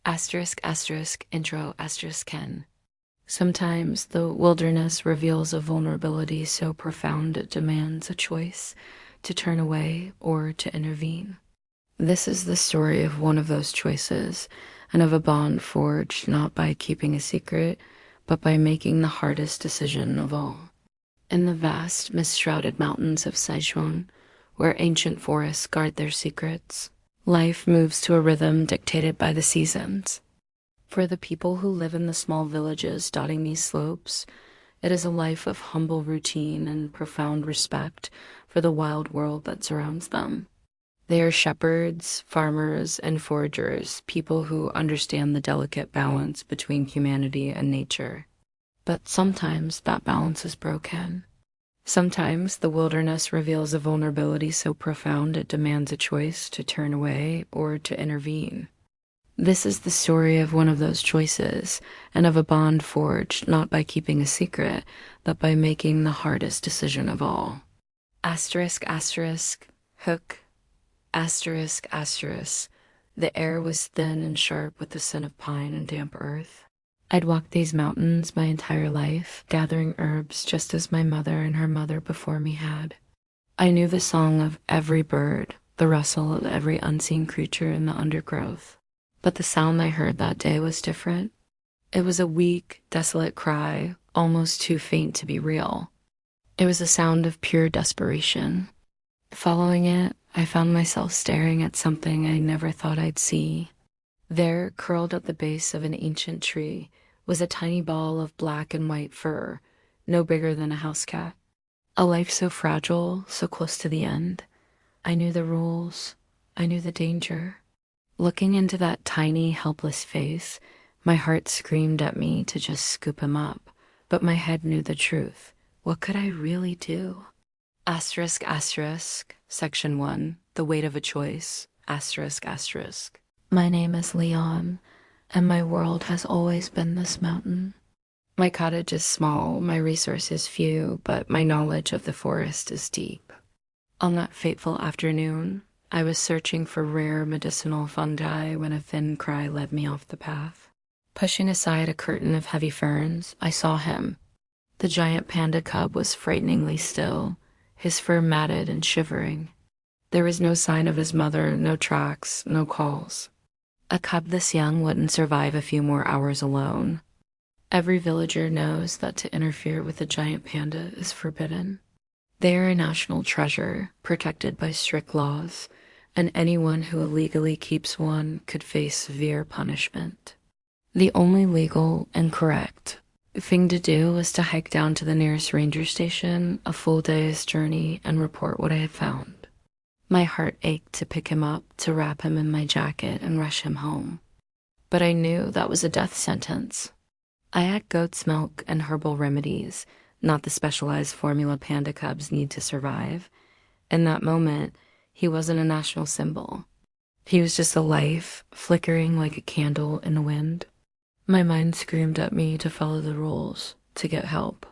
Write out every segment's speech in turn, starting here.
Asterisk, asterisk, intro, asterisk, Ken. Sometimes the wilderness reveals a vulnerability so profound it demands a choice to turn away or to intervene. This is the story of one of those choices and of a bond forged not by keeping a secret, but by making the hardest decision of all. In the vast, mist-shrouded mountains of Sichuan, where ancient forests guard their secrets, life moves to a rhythm dictated by the seasons. For the people who live in the small villages dotting these slopes, it is a life of humble routine and profound respect for the wild world that surrounds them. They are shepherds, farmers, and foragers, people who understand the delicate balance between humanity and nature. But sometimes that balance is broken. Sometimes the wilderness reveals a vulnerability so profound it demands a choice to turn away or to intervene. This is the story of one of those choices, and of a bond forged not by keeping a secret, but by making the hardest decision of all. Asterisk, asterisk, hook, asterisk, asterisk. The air was thin and sharp with the scent of pine and damp earth. I'd walked these mountains my entire life, gathering herbs just as my mother and her mother before me had. I knew the song of every bird, the rustle of every unseen creature in the undergrowth. But the sound I heard that day was different. It was a weak, desolate cry, almost too faint to be real. It was a sound of pure desperation. Following it, I found myself staring at something I never thought I'd see. There, curled at the base of an ancient tree, was a tiny ball of black and white fur, no bigger than a house cat. A life so fragile, so close to the end. I knew the rules. I knew the danger. Looking into that tiny, helpless face, my heart screamed at me to just scoop him up, but my head knew the truth. What could I really do? Asterisk, asterisk, Section 1, The Weight of a Choice, asterisk, asterisk. My name is Leon, and my world has always been this mountain. My cottage is small, my resources few, but my knowledge of the forest is deep. On that fateful afternoon, I was searching for rare medicinal fungi when a thin cry led me off the path. Pushing aside a curtain of heavy ferns, I saw him. The giant panda cub was frighteningly still, his fur matted and shivering. There was no sign of his mother, no tracks, no calls. A cub this young wouldn't survive a few more hours alone. Every villager knows that to interfere with a giant panda is forbidden. They are a national treasure, protected by strict laws, and anyone who illegally keeps one could face severe punishment. The only legal and correct thing to do was to hike down to the nearest ranger station, a full day's journey, and report what I had found. My heart ached to pick him up, to wrap him in my jacket and rush him home. But I knew that was a death sentence. I had goat's milk and herbal remedies, not the specialized formula panda cubs need to survive. In that moment, he wasn't a national symbol. He was just a life, flickering like a candle in the wind. My mind screamed at me to follow the rules, to get help.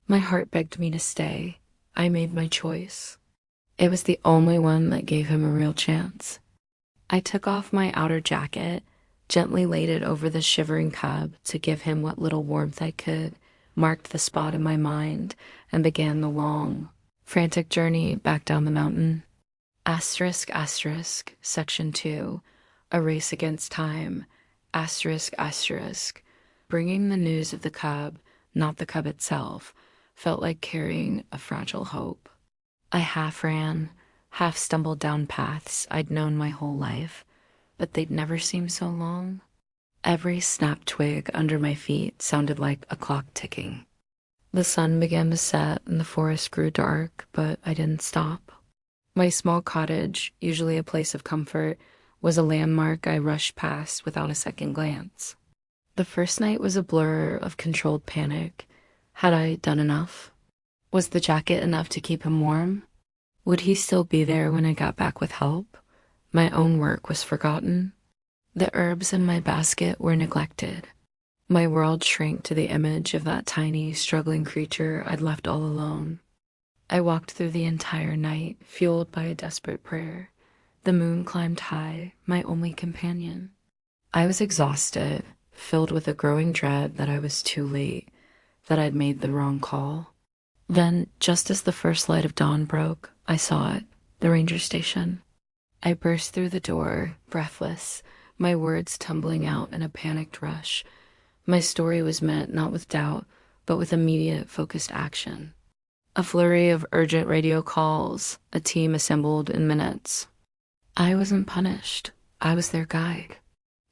My heart begged me to stay. I made my choice. It was the only one that gave him a real chance. I took off my outer jacket, gently laid it over the shivering cub to give him what little warmth I could, marked the spot in my mind, and began the long, frantic journey back down the mountain. Asterisk, asterisk, Section 2, A Race Against Time, asterisk, asterisk. Bringing the news of the cub, not the cub itself, felt like carrying a fragile hope. I half ran, half stumbled down paths I'd known my whole life, but they'd never seemed so long. Every snapped twig under my feet sounded like a clock ticking. The sun began to set and the forest grew dark, but I didn't stop. My small cottage, usually a place of comfort, was a landmark I rushed past without a second glance. The first night was a blur of controlled panic. Had I done enough? Was the jacket enough to keep him warm? Would he still be there when I got back with help? My own work was forgotten. The herbs in my basket were neglected. My world shrank to the image of that tiny, struggling creature I'd left all alone. I walked through the entire night, fueled by a desperate prayer. The moon climbed high, my only companion. I was exhausted, filled with a growing dread that I was too late, that I'd made the wrong call. Then, just as the first light of dawn broke, I saw it, the ranger station. I burst through the door, breathless, my words tumbling out in a panicked rush. My story was met not with doubt, but with immediate, focused action. A flurry of urgent radio calls, a team assembled in minutes. I wasn't punished. I was their guide.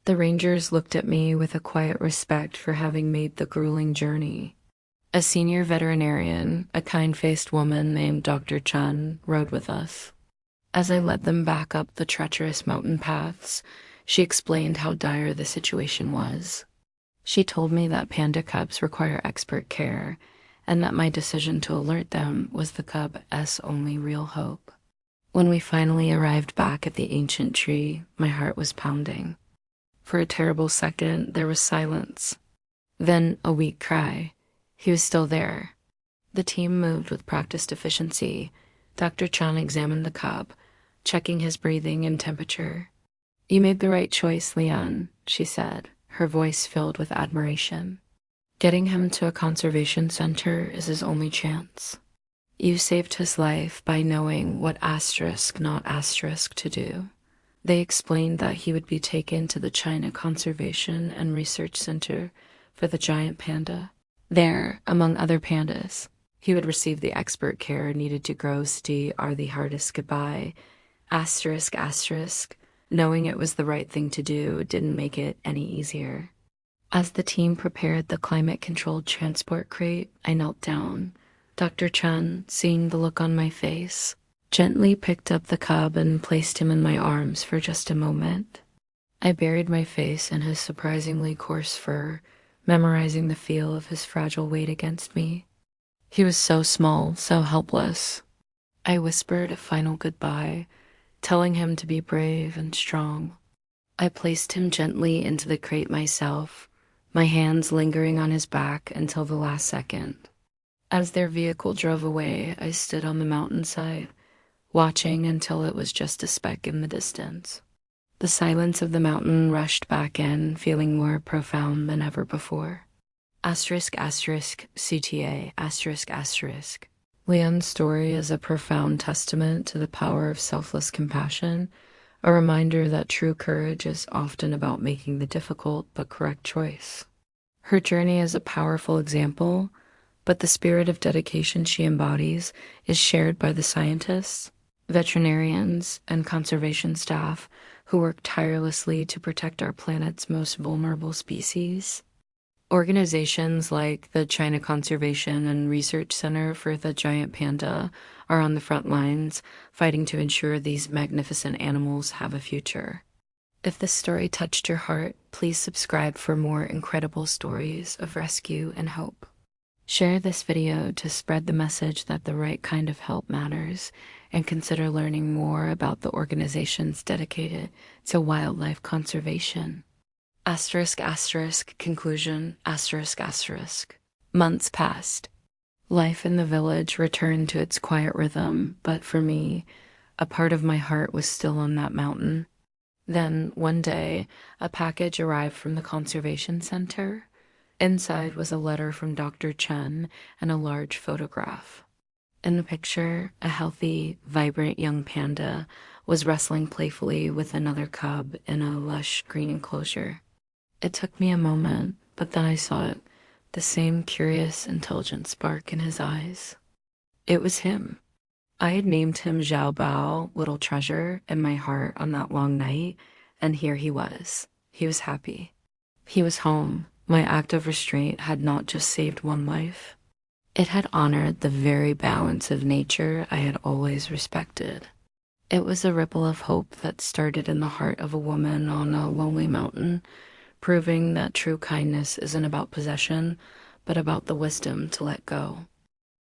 The rangers looked at me with a quiet respect for having made the grueling journey. A senior veterinarian, a kind-faced woman named Dr. Chun, rode with us. As I led them back up the treacherous mountain paths, she explained how dire the situation was. She told me that panda cubs require expert care, and that my decision to alert them was the cub's only real hope. When we finally arrived back at the ancient tree, my heart was pounding. For a terrible second, there was silence. Then a weak cry. He was still there. The team moved with practiced efficiency. Dr. Chan examined the cub, checking his breathing and temperature. "You made the right choice, Leon," she said, her voice filled with admiration. "Getting him to a conservation center is his only chance. You saved his life by knowing what asterisk, not asterisk, to do." They explained that he would be taken to the China Conservation and Research Center for the giant panda. There, among other pandas, he would receive the expert care needed to grow steady are the hardest goodbye. Asterisk, asterisk, knowing it was the right thing to do didn't make it any easier. As the team prepared the climate-controlled transport crate, I knelt down. Dr. Chun, seeing the look on my face, gently picked up the cub and placed him in my arms for just a moment. I buried my face in his surprisingly coarse fur, memorizing the feel of his fragile weight against me. He was so small, so helpless. I whispered a final goodbye, telling him to be brave and strong. I placed him gently into the crate myself, my hands lingering on his back until the last second. As their vehicle drove away, I stood on the mountainside, watching until it was just a speck in the distance. The silence of the mountain rushed back in, feeling more profound than ever before. Asterisk, asterisk, CTA, asterisk, asterisk. Leon's story is a profound testament to the power of selfless compassion, a reminder that true courage is often about making the difficult but correct choice. Her journey is a powerful example, but the spirit of dedication she embodies is shared by the scientists, veterinarians, and conservation staff who work tirelessly to protect our planet's most vulnerable species. Organizations like the China Conservation and Research Center for the Giant Panda are on the front lines, fighting to ensure these magnificent animals have a future. If this story touched your heart, please subscribe for more incredible stories of rescue and hope. Share this video to spread the message that the right kind of help matters, and consider learning more about the organizations dedicated to wildlife conservation. Asterisk, asterisk, conclusion, asterisk, asterisk. Months passed. Life in the village returned to its quiet rhythm, but for me, a part of my heart was still on that mountain. Then, one day, a package arrived from the conservation center. Inside was a letter from Dr. Chen and a large photograph. In the picture, a healthy, vibrant young panda was wrestling playfully with another cub in a lush green enclosure. It took me a moment, but then I saw it, the same curious, intelligent spark in his eyes. It was him. I had named him Zhao Bao, Little Treasure, in my heart on that long night, and here he was. He was happy. He was home. My act of restraint had not just saved one life. It had honored the very balance of nature I had always respected. It was a ripple of hope that started in the heart of a woman on a lonely mountain, proving that true kindness isn't about possession, but about the wisdom to let go.